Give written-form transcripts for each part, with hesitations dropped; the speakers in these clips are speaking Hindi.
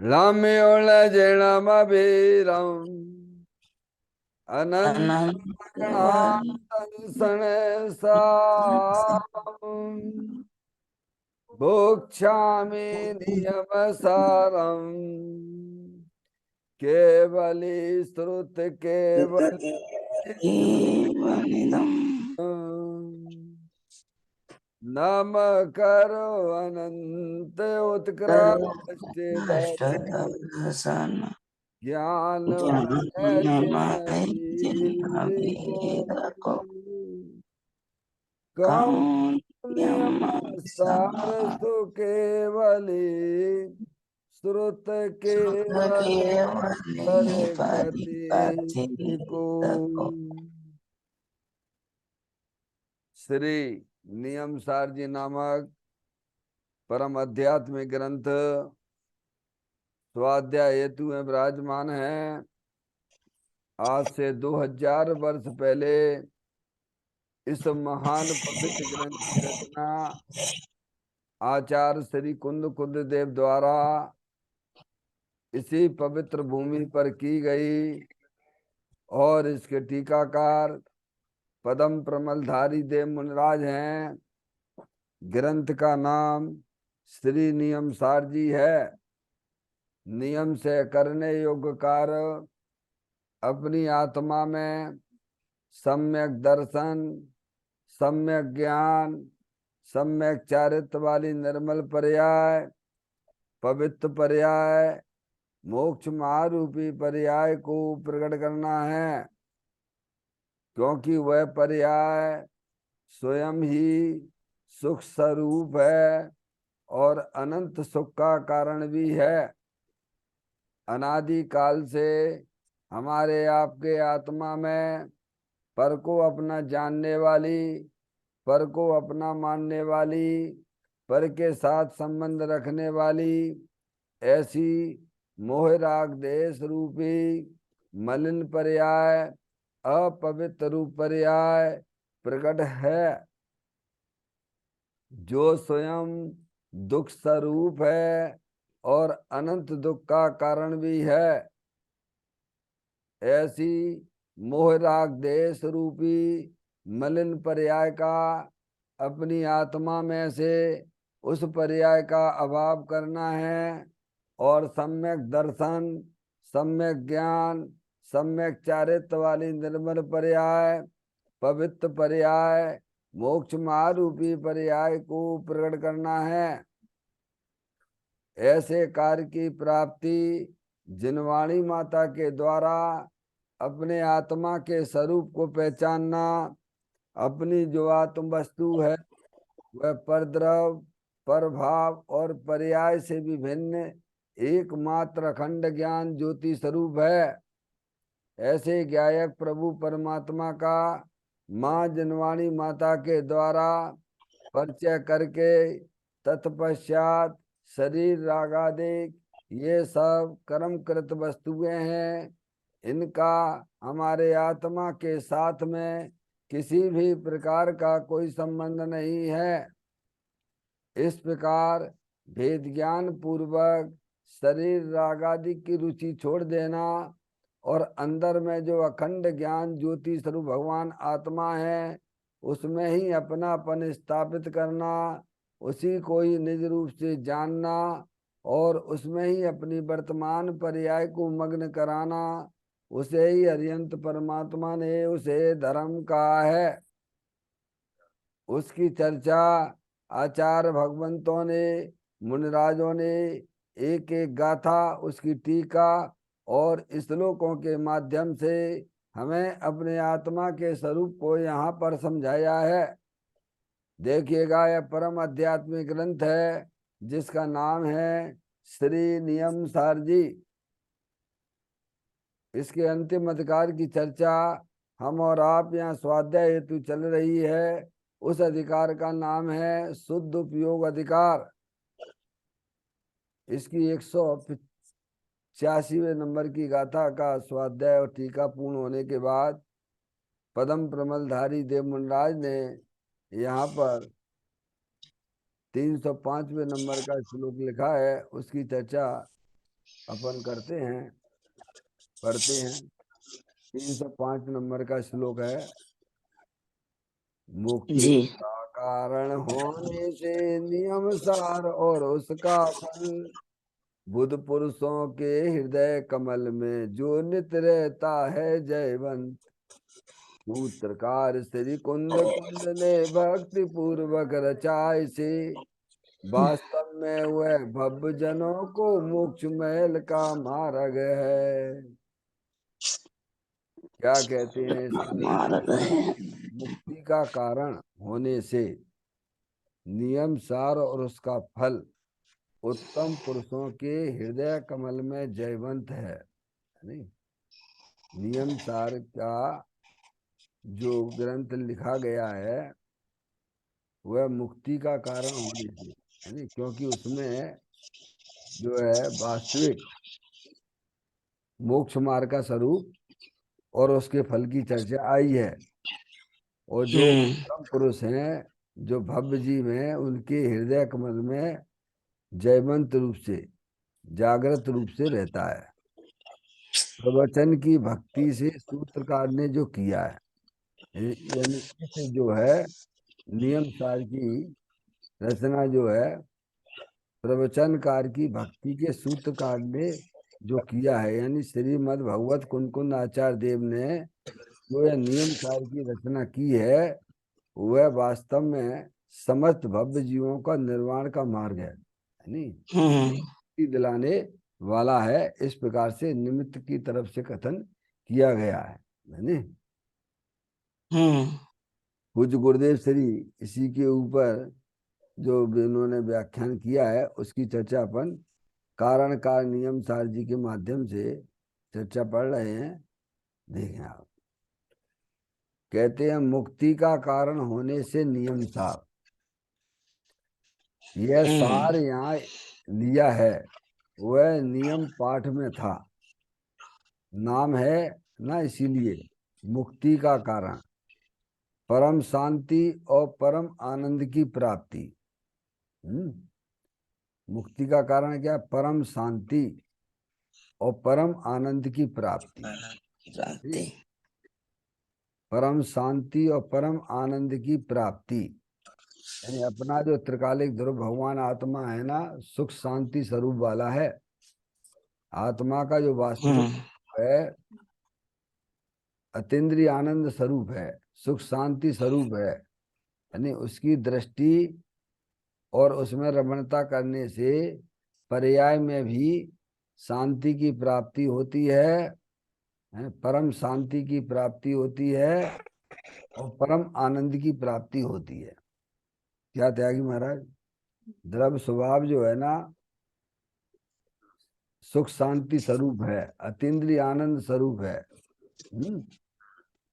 रम्योलजनमभिरम् अनंत अनन्तगणातंसणसाम् भोक्ष्यामि नियमसारम् केवली श्रुत केवल नम करो अनंत उत्कृष्ट ज्ञान को कौन सारस्तु केवली श्रुत केवल पर गति को। श्री नियम सार जी नामक परम आध्यात्मिक ग्रंथ स्वाध्याय हेतु में विराजमान है। आज से 2000 वर्ष पहले इस महान पवित्र ग्रंथ की रचना आचार्य श्री कुंद कुंद देव द्वारा इसी पवित्र भूमि पर की गई और इसके टीकाकार पदम प्रमलधारी देव मुनिराज हैं। ग्रंथ का नाम श्री नियम सार जी है। नियम से करने योग्य कार्य अपनी आत्मा में सम्यक दर्शन, सम्यक ज्ञान, सम्यक चारित्र वाली निर्मल पर्याय, पवित्र पर्याय, मोक्ष महारूपी पर्याय को प्रकट करना है, क्योंकि वह पर्याय स्वयं ही सुख स्वरूप है और अनंत सुख का कारण भी है। अनादि काल से हमारे आपके आत्मा में पर को अपना जानने वाली, पर को अपना मानने वाली, पर के साथ संबंध रखने वाली ऐसी मोह राग देश रूपी मलिन पर्याय, अपवित्र रूप पर्याय प्रकट है, जो स्वयं दुख स्वरूप है और अनंत दुख का कारण भी है। ऐसी मोह राग देश रूपी मलिन पर्याय का अपनी आत्मा में से उस पर्याय का अभाव करना है और सम्यक दर्शन, सम्यक ज्ञान, सम्यक चारित्र वाली निर्मल पर्याय, पवित्र पर्याय, मोक्ष महारूपी पर्याय को प्रकट करना है। ऐसे कार्य की प्राप्ति जिनवाणी माता के द्वारा अपने आत्मा के स्वरूप को पहचानना, अपनी जो आत्म वस्तु है वह परद्रव, परभाव और पर्याय से भी भिन्न एकमात्र अखंड ज्ञान ज्योति स्वरूप है। ऐसे ज्ञायक प्रभु परमात्मा का माँ जिनवाणी माता के द्वारा परिचय करके तत्पश्चात शरीर रागादिक ये सब कर्मकृत वस्तुएं हैं, इनका हमारे आत्मा के साथ में किसी भी प्रकार का कोई संबंध नहीं है। इस प्रकार भेद ज्ञान पूर्वक शरीर रागादि की रुचि छोड़ देना और अंदर में जो अखंड ज्ञान ज्योति स्वरूप भगवान आत्मा है उसमें ही अपनापन स्थापित करना, उसी को ही निज रूप से जानना और उसमें ही अपनी वर्तमान पर्याय को मग्न कराना, उसे ही अरिहंत परमात्मा ने उसे धर्म कहा है। उसकी चर्चा आचार्य भगवंतों ने, मुनिराजों ने एक एक गाथा, उसकी टीका और श्लोकों के माध्यम से हमें अपने आत्मा के स्वरूप को यहाँ पर समझाया है। देखिएगा, यह परम आध्यात्मिक ग्रंथ है जिसका नाम है श्री नियम सार जी। इसके अंतिम अधिकार की चर्चा हम और आप यहाँ स्वाध्याय हेतु चल रही है। उस अधिकार का नाम है शुद्ध उपयोग अधिकार। इसकी 185वें नंबर की गाथा का स्वाध्याय और टीका पूर्ण होने के बाद पदम प्रमलधारी देव मुनिराज ने यहाँ पर 305वें नंबर का श्लोक लिखा है, उसकी चर्चा अपन करते हैं, पढ़ते हैं। 305 नंबर का श्लोक है। मुक्ति जी। का कारण होने से नियम सार और उसका फल, बुद्ध पुरुषों के हृदय कमल में जो नित रहता है जयवंत। सूत्रकार श्री कुंद कुंद ने भक्ति पूर्वक रचाए से, वास्तव में वह भव जनों को मोक्ष महल का मार्ग है। क्या कहते हैं इसमें? मार्ग है। मुक्ति का कारण होने से नियम सार और उसका फल उत्तम पुरुषों के हृदय कमल में जयवंत है। नहीं, नियम सार का जो ग्रंथ लिखा गया है वह मुक्ति का कारण होने से, यानी क्योंकि उसमें जो है वास्तविक मोक्ष मार्ग का स्वरूप और उसके फल की चर्चा आई है। और जो हम्म। परम पुरुष हैं, जो भव्य जीव हैं, उनके हृदय कमल में जयवंत रूप से, जागृत रूप से रहता है। प्रवचन की भक्ति से सूत्रकार ने जो किया है, यानी इस जो है नियम सार की रचना जो है प्रवचनकार की भक्ति के सूत्रकार ने जो किया है, यानी श्रीमद् भगवत कुंकुंद आचार्य देव ने जो यह नियम सार की रचना की है, वह वास्तव में समस्त भव्य जीवों का निर्वाण का मार्ग है, नहीं हम्म। मुक्ति दिलाने वाला है। इस प्रकार से निमित्त की तरफ से कथन किया गया है, नहीं। हम्म। पूज्य गुरुदेव श्री इसी के ऊपर जो इन्होंने व्याख्यान किया है उसकी चर्चा अपन कारण का नियम सार जी के माध्यम से चर्चा पढ़ रहे हैं। देखें आप, कहते हैं मुक्ति का कारण होने से नियम सार। यह हम्म। सार यहाँ लिया है वह नियम पाठ में था, नाम है ना, इसीलिए मुक्ति का कारण परम शांति और परम आनंद की प्राप्ति। मुक्ति का कारण क्या? परम शांति और परम आनंद की प्राप्ति। राधे। परम शांति और परम आनंद की प्राप्ति, यानी अपना जो त्रिकालिक ध्रुव भगवान आत्मा है ना, सुख शांति स्वरूप वाला है। आत्मा का जो वास्तविक हम्म। है अतीन्द्रिय आनंद स्वरूप है, सुख शांति स्वरूप है, यानी उसकी दृष्टि और उसमें रमणता करने से पर्याय में भी शांति की प्राप्ति होती है, परम शांति की प्राप्ति होती है और परम आनंद की प्राप्ति होती है। क्या त्यागी महाराज? द्रव्य स्वभाव जो है ना सुख शांति स्वरूप है, अतीन्द्रिय आनंद स्वरूप है।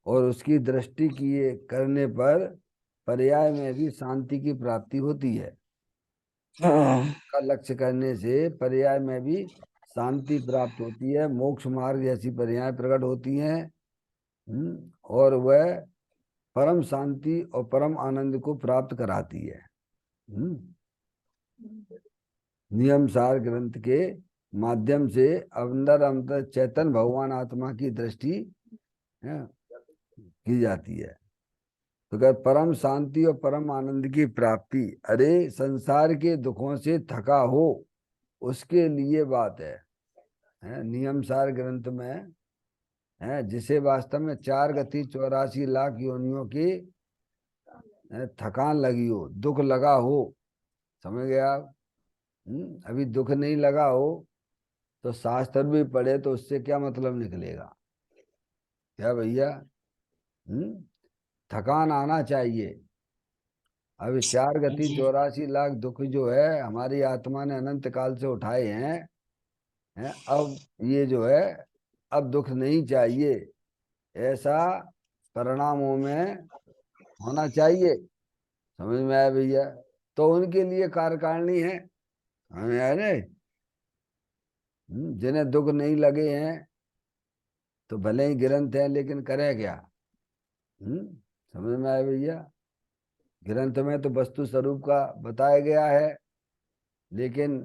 और उसकी दृष्टि किए करने पर पर्याय में भी शांति की प्राप्ति होती है। हाँ। का लक्ष्य करने से पर्याय में भी शांति प्राप्त होती है, मोक्ष मार्ग जैसी पर्याय प्रकट होती हैं। और वह परम शांति और परम आनंद को प्राप्त कराती है। नियम सार ग्रंथ के माध्यम से अंदर अंदर चैतन्य भगवान आत्मा की दृष्टि की जाती है। तो क्या परम शांति और परम आनंद की प्राप्ति, अरे संसार के दुखों से थका हो उसके लिए बात है नियम सार ग्रंथ में है, जिसे वास्तव में 4 गति 84 लाख योनियों की थकान लगी हो, दुख लगा हो, समझ गए आप? अभी दुख नहीं लगा हो तो शास्त्र भी पढ़े तो उससे क्या मतलब निकलेगा? क्या भैया? थकान आना चाहिए। अभी 4 गति जी। 84 लाख दुख जो है हमारी आत्मा ने अनंत काल से उठाए हैं। अब ये जो है अब दुख नहीं चाहिए, ऐसा परिणामों में होना चाहिए। समझ में आया भैया? तो उनके लिए कार्यकारिणी है, हमें आया नहीं। जिन्हें दुख नहीं लगे हैं तो भले ही ग्रंथ है लेकिन करें क्या? समझ में आया भैया? ग्रंथ में तो वस्तु स्वरूप का बताया गया है, लेकिन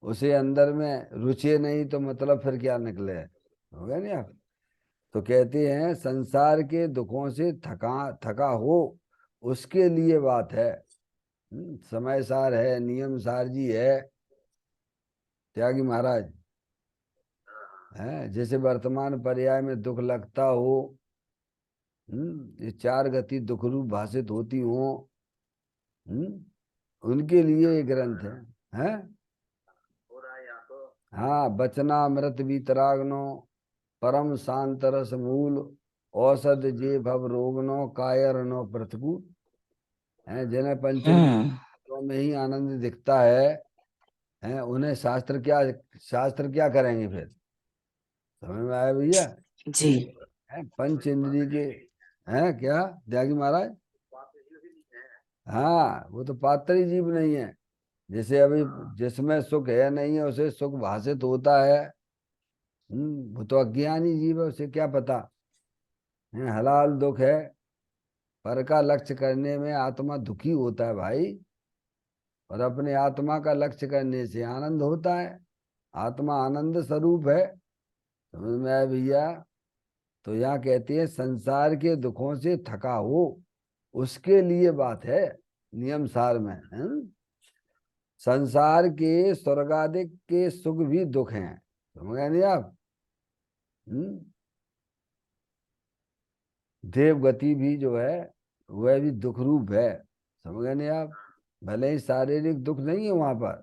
उसे अंदर में रुचि नहीं तो मतलब फिर क्या निकले, हो गया नहीं आप। तो कहते हैं संसार के दुखों से थका थका हो उसके लिए बात है। समय सार है, नियम सार जी है त्यागी महाराज। है जैसे वर्तमान पर्याय में दुख लगता हो, ये चार गति दुख रूप भाषित होती हो, उनके लिए ये ग्रंथ है। हैं? हाँ, बचनामृत वितरागनो परम शांत रस मूल औषध जे भव रोगनो कायरनो प्रतिकूल। है जिन्हें हम्म पंचेंद्रियों में ही आनंद दिखता है उन्हें शास्त्र क्या करेंगे फिर। समझ में आया भैया। जी है पंच इंद्रिय के हैं क्या त्यागी महाराज। हाँ वो तो पात्र जीव नहीं है। जैसे अभी जिसमें सुख है नहीं है उसे सुख भाषित होता है। वो तो अज्ञानी जीव है, उसे क्या पता है। हलाल दुख है, पर का लक्ष्य करने में आत्मा दुखी होता है भाई, और अपने आत्मा का लक्ष्य करने से आनंद होता है। आत्मा आनंद स्वरूप है। समझ में आया भैया। तो यहाँ कहते हैं संसार के दुखों से थका हो उसके लिए बात है नियम सार में। संसार के स्वर्गादिक के सुख भी दुख हैं, समझ गए नहीं आप। हम्म? देव गति भी जो है वह भी दुख रूप है, समझ गए नहीं आप। भले ही शारीरिक दुख नहीं है वहां पर,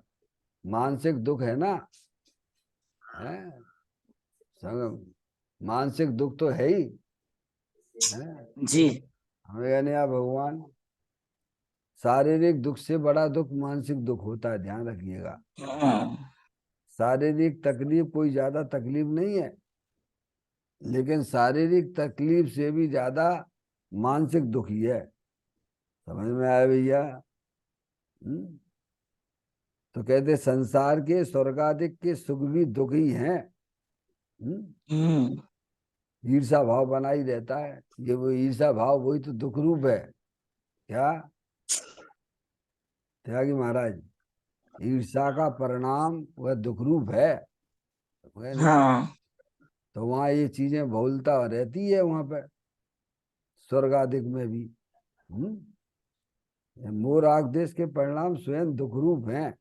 मानसिक दुख है ना। है मानसिक दुख तो है ही है। जी हमें यानी आप भगवान, शारीरिक दुख से बड़ा दुख मानसिक दुख होता है, ध्यान रखिएगा। हाँ शारीरिक तकलीफ कोई ज्यादा तकलीफ नहीं है, लेकिन शारीरिक तकलीफ से भी ज्यादा मानसिक दुख ही है। समझ में आया भैया। हम्म? तो कहते संसार के स्वर्गादिक के सुख भी दुख ही हैं। हम्म? हम्म ईर्षा भाव बना ही रहता है, ये वो ईर्षा भाव वही तो दुख रूप है। क्या त्यागी महाराज, ईर्षा का परिणाम वह दुख रूप है, समझे नहीं। हाँ तो वहां ये चीजें बहुलता रहती है वहां पर स्वर्ग आदि में भी। ये मोर आग देश के परिणाम स्वयं दुख रूप हैं।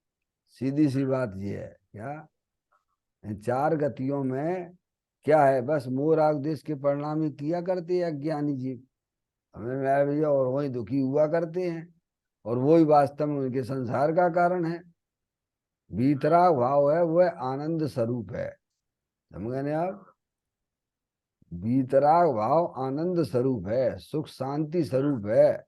सीधी सी बात ये है क्या। इन चार गतियों में क्या है, बस मोर आग देश के परिणाम ही किया करते हैं अज्ञानी जीव, हमें में आया भैया, और वही दुखी हुआ करते हैं, और वही वास्तव में उनके संसार का कारण है। बीतराग भाव है वह आनंद स्वरूप है, समझ गए आप। बीतराग भाव आनंद स्वरूप है, सुख शांति स्वरूप है।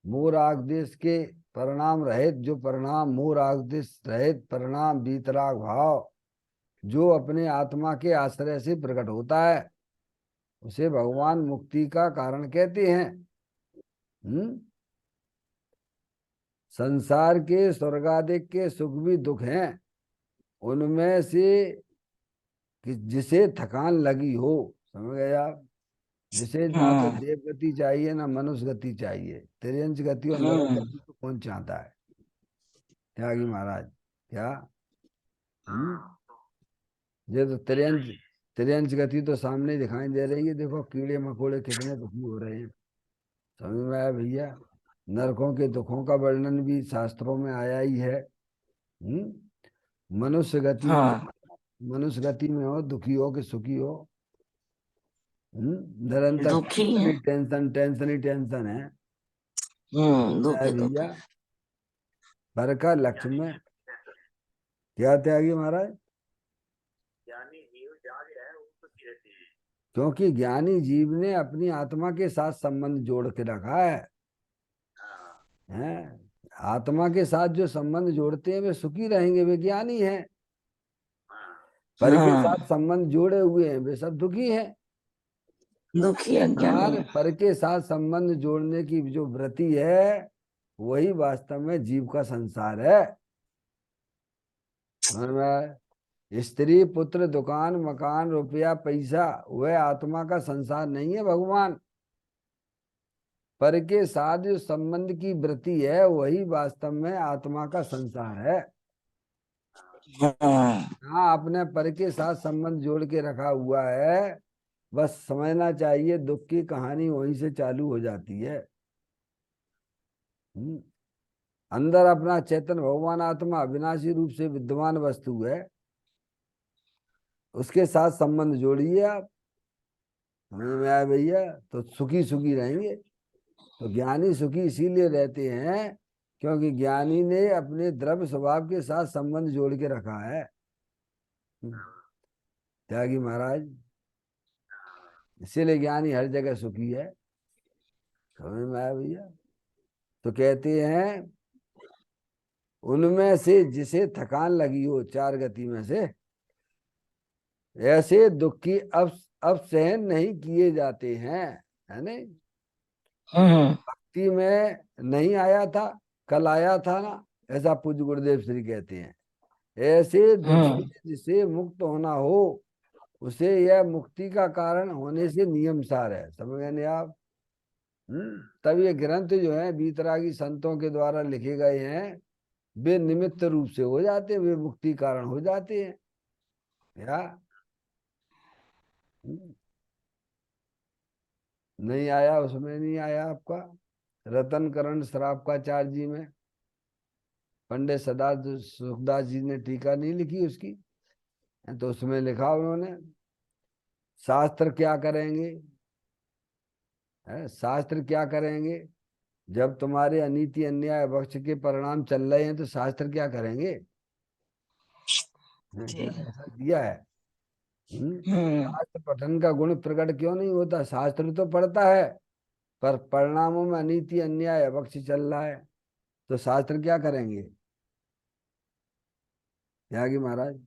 मोर आगदेश के परिणाम रहित जो परिणाम, मोर आगदेश रहित परिणाम बीतराग भाव जो अपने आत्मा के आश्रय से प्रकट होता है उसे भगवान मुक्ति का कारण कहते हैं। हम्म? संसार के स्वर्गादिक के सुख भी दुख हैं, उनमें से कि जिसे थकान लगी हो, समझ गए आप। जिसे ना तो हाँ देव गति चाहिए ना मनुष्य गति चाहिए, त्रियंच गति और नरक हम्म गति को कौन चाहता है त्यागी महाराज। क्या ये तो त्रियंच त्रियंच गति तो सामने ही दिखाई दे रही है, देखो कीड़े मकोड़े कितने दुखी हो रहे हैं। समझ में आया भैया। नरकों के दुखों का वर्णन भी शास्त्रों में आया ही है। मनुष्य गति में, हाँ मनुष्य गति में हो दुखी हो कि सुखी हो, निरंतर दुखी टेंशन है। ही टेंशन, टेंशन ही टेंशन है। दुख है है दुख भैया। है। पर का लक्ष्य में क्या त्यागी महाराज। क्योंकि ज्ञानी जीव ने अपनी आत्मा के साथ संबंध जोड़ के रखा है। आत्मा के साथ जो संबंध जोड़ते हैं वे सुखी रहेंगे, वे ज्ञानी हैं। पर के साथ हाँ संबंध जोड़े हुए हैं वे सब दुखी हैं। दुखी अज्ञानी और है। पर के साथ संबंध जोड़ने की जो वृत्ति है वही वास्तव में जीव का संसार है। समझ में आया? स्त्री पुत्र दुकान मकान रुपया पैसा वह आत्मा का संसार नहीं है भगवान। पर के साथ जो संबंध की वृत्ति है वही वास्तव में आत्मा का संसार है। हाँ, अपने पर के साथ संबंध जोड़ के रखा हुआ है। बस समझना चाहिए दुख की कहानी वहीं से चालू हो जाती है। हम्म। अंदर अपना चेतन भगवान आत्मा अविनाशी रूप से विद्यमान वस्तु है, उसके साथ संबंध जोड़िए आप। समझ में आया भैया? तो सुखी सुखी रहेंगे। तो ज्ञानी सुखी इसीलिए रहते हैं क्योंकि ज्ञानी ने अपने द्रव्य स्वभाव के साथ संबंध जोड़ के रखा है। त्यागी महाराज, इसीलिए ज्ञानी हर जगह सुखी है। समझ में आया भैया? तो कहते हैं उनमें से जिसे थकान लगी हो चार गति में से, ऐसे दुख की अब सहन नहीं किए जाते हैं। है नहीं? भक्ति में नहीं आया था, कल आया था ना, ऐसा पूज्य गुरुदेव श्री कहते हैं। ऐसे दुख से जिसे मुक्त होना हो, उसे यह मुक्ति का कारण होने से नियमसार है। समझ गए नहीं आप? तब ये ग्रंथ जो है बीतरागी संतों के द्वारा लिखे गए हैं, वे निमित्त रूप से हो जाते हैं, वे मुक्ति कारण हो जाते हैं। या नहीं आया, उसमें नहीं आया आपका रतन करण श्रावकाचार्य जी में, पंडित सदा सुखदास जी ने टीका नहीं लिखी उसकी, तो उसमें लिखा उन्होंने शास्त्र क्या करेंगे। है शास्त्र क्या करेंगे? जब तुम्हारे अनीति अन्याय पक्ष के परिणाम चल रहे हैं तो शास्त्र क्या करेंगे? ऐसा दिया है। शास्त्र पठन का गुण प्रकट क्यों नहीं होता? शास्त्र तो पढ़ता है पर परिणामों में अनीति अन्याय पक्ष चल रहा है, तो शास्त्र क्या करेंगे? त्यागी महाराज,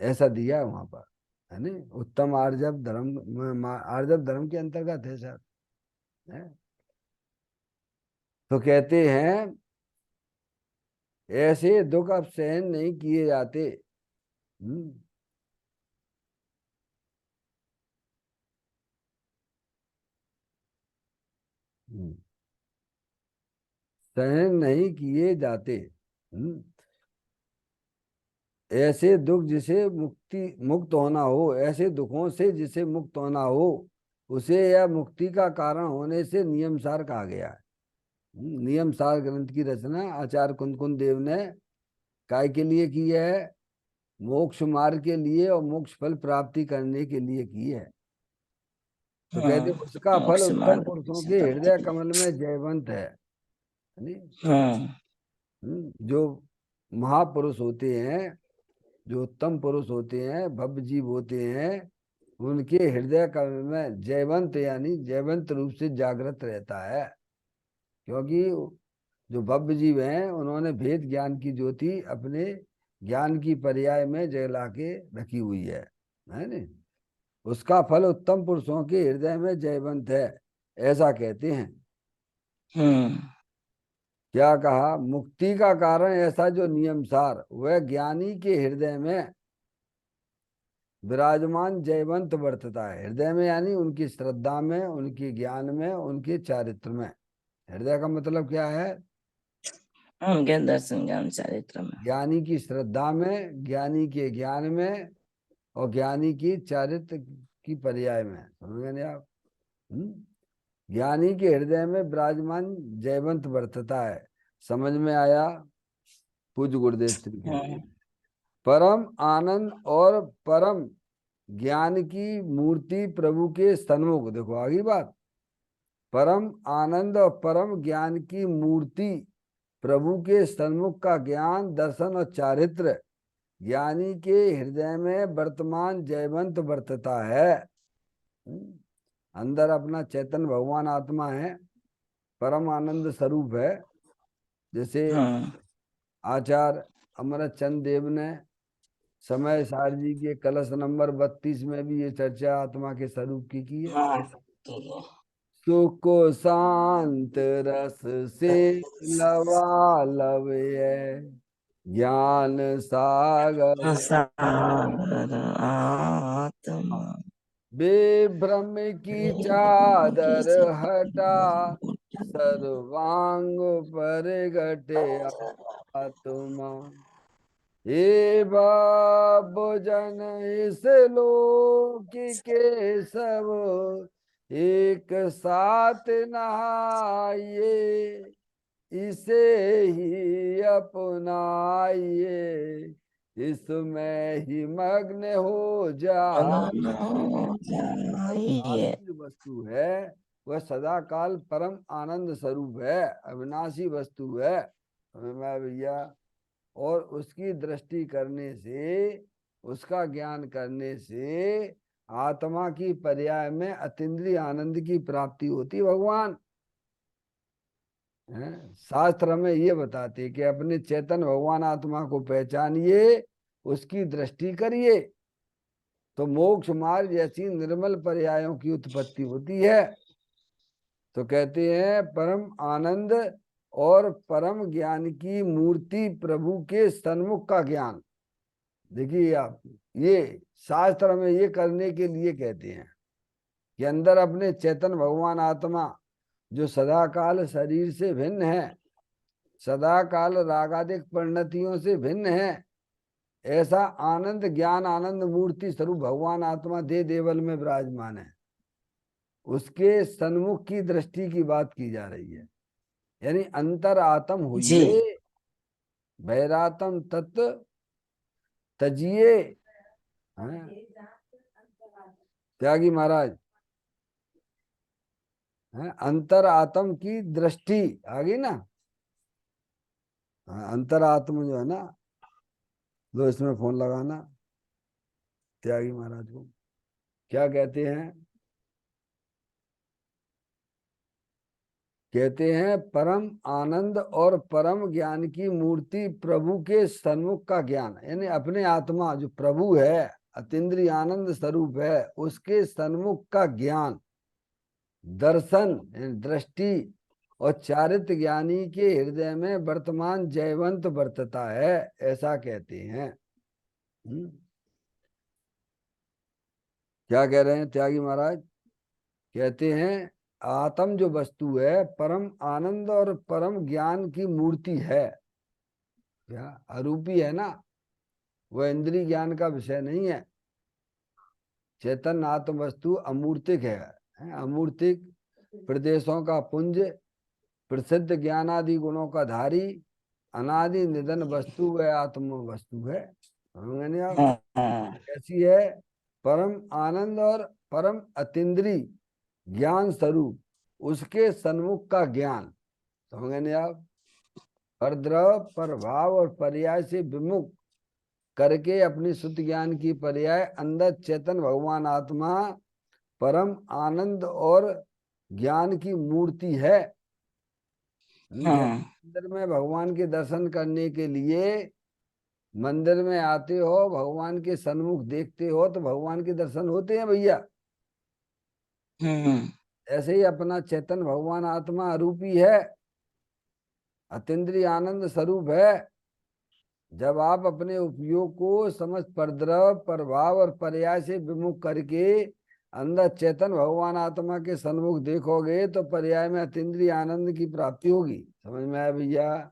ऐसा दिया है वहां पर। है नहीं? उत्तम आर्जव धर्म, आर्जव धर्म के अंतर्गत है सर। है? तो कहते हैं ऐसे दुख अब सहन नहीं किए जाते। हम्म। हम्म। सहन नहीं किए जाते। ऐसे दुख जिसे मुक्त होना हो, ऐसे दुखों से जिसे मुक्त होना हो, उसे यह मुक्ति का कारण होने से नियमसार कहा गया है। नियमसार ग्रंथ की रचना आचार्य कुंद देव ने काय के लिए की है? मोक्ष मार्ग के लिए और मोक्ष फल प्राप्ति करने के लिए की है। तो कहते उसका फल मोक्ष उत्तम मार्ग पुरुषों से के प्राप्ति हृदय के लिए। कमल में जयवंत है। नहीं? हाँ। जो महापुरुष होते हैं, जो उत्तम पुरुष होते हैं, भव्य जीव होते हैं, उनके हृदय कमल में जयवंत यानी जयवंत रूप से जागृत रहता है। क्योंकि जो भव्य जीव हैं उन्होंने भेद ज्ञान की ज्योति अपने ज्ञान की पर्याय में जला के रखी हुई है नहीं? उसका फल उत्तम पुरुषों के हृदय में जयवंत है, ऐसा कहते हैं। क्या कहा? मुक्ति का कारण ऐसा जो नियमसार वह ज्ञानी के हृदय में विराजमान जयवंत वर्तता है। हृदय में यानी उनकी श्रद्धा में, उनके ज्ञान में, उनके चारित्र में। हृदय का मतलब क्या है? उनके दर्शन ज्ञान चारित्र में। ज्ञानी की श्रद्धा में, ज्ञानी के ज्ञान में, और ज्ञानी की चारित्र की पर्याय में। समझ गए नहीं आप? ज्ञानी के हृदय में विराजमान जयवंत वर्तता है। समझ में आया? पूज्य गुरुदेव श्री कहते हैं परम आनंद और परम ज्ञान की मूर्ति प्रभु के सन्मुख। देखो आगे बात, परम आनंद और परम ज्ञान की मूर्ति प्रभु के सन्मुख का ज्ञान दर्शन और चारित्र ज्ञानी के हृदय में वर्तमान जयवंत वर्तता है। अंदर अपना चैतन्य भगवान आत्मा है, परम आनंद स्वरूप है। जैसे आचार्य अमृत चंद देव ने समय सार जी के कलश नंबर 32 में भी ये चर्चा आत्मा के स्वरूप की है। सुख शांत रस से लबालब है, ज्ञान सागर सागर आत्मा बेभ्रम की चादर हटा, सर्वांग पर गटे आत्मा। हे बाबो जन इस लोक के सब एक साथ नहाइए, इसे ही अपनाइए, इसमें ही मग्न हो जाइए। आत्मा जो वस्तु है वह सदा काल परम आनंद स्वरूप है, अविनाशी वस्तु है। मैं भैया, और उसकी दृष्टि करने से, उसका ज्ञान करने से आत्मा की पर्याय में अतीन्द्रिय आनंद की प्राप्ति होती है। भगवान हैं शास्त्र में ये बताते कि अपने चेतन भगवान आत्मा को पहचानिए, उसकी दृष्टि करिए, तो मोक्ष मार्ग जैसी निर्मल पर्यायों की उत्पत्ति होती है। तो कहते हैं परम आनंद और परम ज्ञान की मूर्ति प्रभु के सन्मुख का ज्ञान। देखिए आप, ये शास्त्र में ये करने के लिए कहते हैं कि अंदर अपने चेतन भगवान आत्मा जो सदा काल शरीर से भिन्न है, सदा काल रागादिक परिणतियों से भिन्न है, ऐसा आनंद ज्ञान आनंद मूर्ति स्वरूप भगवान आत्मा दे देवल में विराजमान है, उसके सन्मुख की दृष्टि की बात की जा रही है। यानी अंतर आत्म जी। हुई, बहिरातम तत्व तजिए। त्यागी महाराज है, अंतर आत्म की दृष्टि आ गई ना। अंतर आत्म जो है ना, लो इसमें फोन लगाना त्यागी महाराज को। क्या कहते हैं? कहते हैं परम आनंद और परम ज्ञान की मूर्ति प्रभु के सन्मुख का ज्ञान, यानी अपने आत्मा जो प्रभु है, अतीन्द्रिय आनंद स्वरूप है, उसके सन्मुख का ज्ञान, दर्शन दृष्टि और चारित्र ज्ञानी के हृदय में वर्तमान जयवंत वर्तता है, ऐसा कहते हैं। क्या कह रहे हैं त्यागी महाराज? कहते हैं आत्म जो वस्तु है परम आनंद और परम ज्ञान की मूर्ति है। क्या अरूपी है ना, वह इंद्रिय ज्ञान का विषय नहीं है। चेतन आत्म वस्तु अमूर्तिक है, अमूर्तिक प्रदेशों का पुंज, प्रसिद्ध ज्ञानादि गुणों का धारी, अनादि निधन वस्तु वह आत्म वस्तु है। समझे आप? हाँ। कैसी है? परम आनंद और परम अतीन्द्रिय ज्ञान स्वरूप, उसके सन्मुख का ज्ञान। समझे आप? परद्रव प्रभाव और पर्याय से विमुख करके अपनी शुद्ध ज्ञान की पर्याय अंदर चेतन भगवान आत्मा परम आनंद और ज्ञान की मूर्ति है। हाँ। मंदिर में भगवान के दर्शन करने के लिए मंदिर में आते हो, भगवान के सन्मुख देखते हो तो भगवान के दर्शन होते हैं भैया। ऐसे ही अपना चेतन भगवान आत्मा अरूपी है, अतीन्द्रिय आनंद स्वरूप है। जब आप अपने उपयोग को समझ परद्रव प्रभाव और पर्याय से विमुख करके अंदर चेतन भगवान आत्मा के सन्मुख देखोगे तो पर्याय में अतीन्द्रिय आनंद की प्राप्ति होगी। समझ में आया भैया?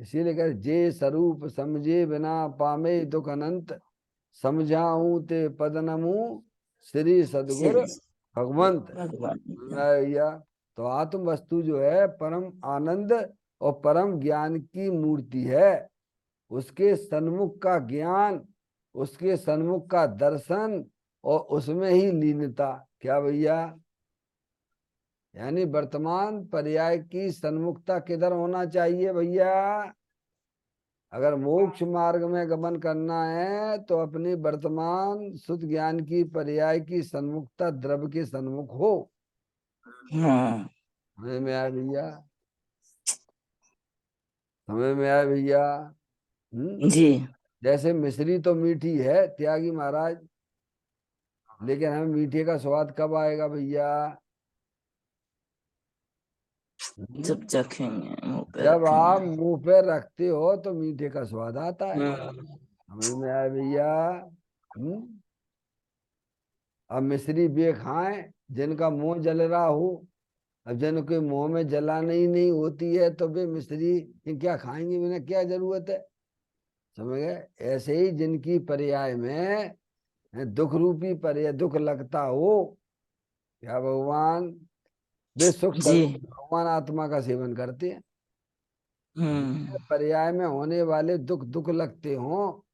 इसीलिए कह जे स्वरूप समझे बिना पामे दुख अनंत, समझाऊं ते पद नमू श्री सदगुरु भगवंत। भगवान। भैया, तो आत्म वस्तु जो है परम आनंद और परम ज्ञान की मूर्ति है, उसके सन्मुख का ज्ञान, उसके सन्मुख का दर्शन और उसमें ही लीनता। क्या भैया? यानी वर्तमान पर्याय की सन्मुखता किधर होना चाहिए भैया? अगर मोक्ष मार्ग में गमन करना है तो अपनी वर्तमान शुद्ध ज्ञान की पर्याय की सन्मुखता द्रव्य के सन्मुख हो। हाँ। समझ में आया भैया? समझ में आया भैया? जी। जैसे मिश्री तो मीठी है त्यागी महाराज, लेकिन हमें मीठे का स्वाद कब आएगा भैया? जब चखेंगे, मुंह पे जब आप रखेंगे। मुंह पे रखते हो तो मीठे का स्वाद आता है। हाँ। समझ में आया भैया? अब मिश्री वे खाएं जिनका मुंह जल रहा हो, अब जन कोई मुंह में जलाने ही नहीं होती है तो वे मिस्त्री ये क्या खाएंगे, बिना क्या जरूरत है। समझ गए। ऐसे ही जिनकी पर्याय में दुख रूपी पर्याय दुख लगता हो, क्या भगवान वे सुख जी। स्वरूप भगवान आत्मा का सेवन करते हैं। हम्म। जिनके पर्याय में होने वाले दुख दुख लगते हो,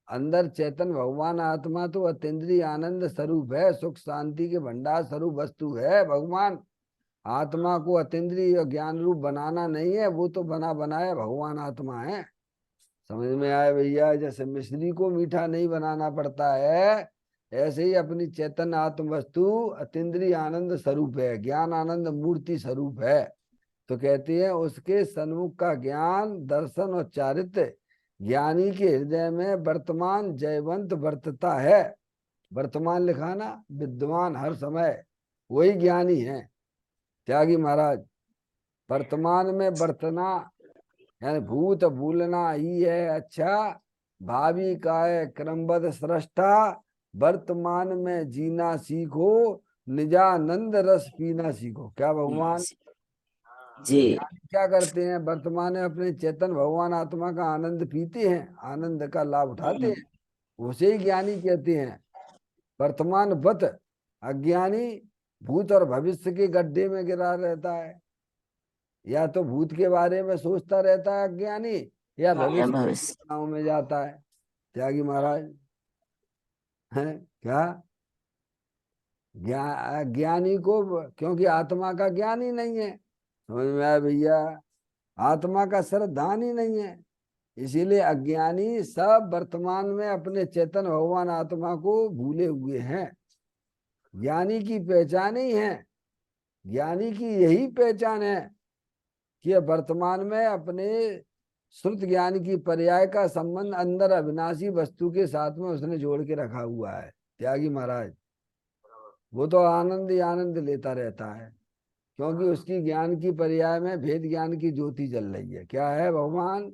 अंदर चेतन भगवान आत्मा तो अतीन्द्रिय आनंद स्वरूप है, सुख शांति के भंडार स्वरूप वस्तु है भगवान। आत्मा को अतीन्द्रिय ज्ञान रूप बनाना नहीं है, वो तो बना बनाया भगवान आत्मा है। समझ में आए भैया। जैसे मिश्री को मीठा नहीं बनाना पड़ता है, ऐसे ही अपनी चेतन आत्म वस्तु अतीन्द्रिय आनंद स्वरूप है, ज्ञान आनंद मूर्ति स्वरूप है। तो कहती है उसके सन्मुख का ज्ञान दर्शन और चारित्र्य ज्ञानी के हृदय में वर्तमान जयवंत वर्तता है। वर्तमान लिखा ना, विद्वान हर समय, वही ज्ञानी है त्यागी महाराज। वर्तमान में वर्तना यानी भूत भूलना ही है अच्छा, भावी का है क्रमबद्ध सृष्टा, वर्तमान में जीना सीखो, निजानंद रस पीना सीखो। क्या भगवान जी। क्या करते हैं, वर्तमान में अपने चेतन भगवान आत्मा का आनंद पीते हैं, आनंद का लाभ उठाते हम्म। हैं, उसे ही ज्ञानी कहते हैं। वर्तमान वत अज्ञानी भूत और भविष्य के गड्ढे में गिरा रहता है, या तो भूत के बारे में सोचता रहता है अज्ञानी, या या भविष्य भविष्य। गाँव में जाता है। त्यागी महाराज है क्या ज्ञानी को, क्योंकि आत्मा का ज्ञान ही नहीं है। समझ में आया भैया। आत्मा का श्रद्धान ही नहीं है, इसीलिए अज्ञानी सब वर्तमान में अपने चेतन भगवान आत्मा को भूले हुए हैं। ज्ञानी की पहचान ही है, ज्ञानी की यही पहचान है कि वर्तमान में अपने श्रुत ज्ञान की पर्याय का संबंध अंदर अविनाशी वस्तु के साथ में उसने जोड़ के रखा हुआ है। त्यागी महाराज वो तो आनंद ही आनंद लेता रहता है, क्योंकि उसकी ज्ञान की पर्याय में भेद ज्ञान की ज्योति जल रही है। क्या है भगवान